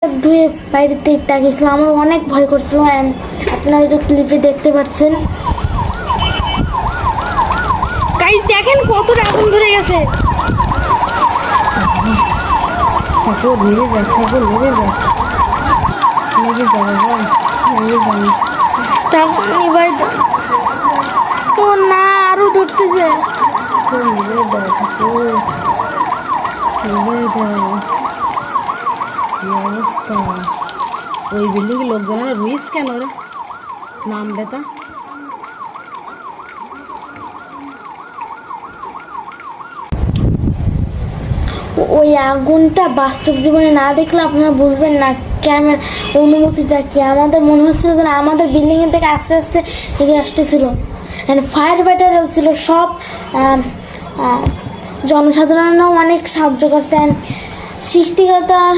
ধুয়ে বাইরেতে তাকিয়েছিলাম, আমার অনেক ভয় করছিল। অ্যান্ড আপনারা হয়তো ক্লিপে দেখতে পাচ্ছেন, গাইস দেখেন কতটা আগুন ধরে গেছে। ঠাকুর নেমে যায়, ঠাকুর নেমে যায়, নেমে যাবে ভাই, নেমে যাবে। ঠাকুর নিবাই দাও। ও না, আরো ধরতেছে। ঠাকুর নেমে দাও, ঠাকুর নেমে দাও। কি অবস্থা! ওই বিল্ডিং লোকজনেরা রুইস কেন রে নামবে তা? ওই আগুনটা বাস্তব জীবনে না দেখলে আপনারা বুঝবেন না ক্যামেরা অনুমতিটা কি। আমাদের মনে হচ্ছিল যেন আমাদের বিল্ডিংয়ের থেকে আস্তে আস্তে এগিয়ে আসতেছিল। অ্যান্ড ফায়ার ফাইটারও ছিল, সব জনসাধারণও অনেক সাহায্য করছে। অ্যান্ড সৃষ্টিকর্তার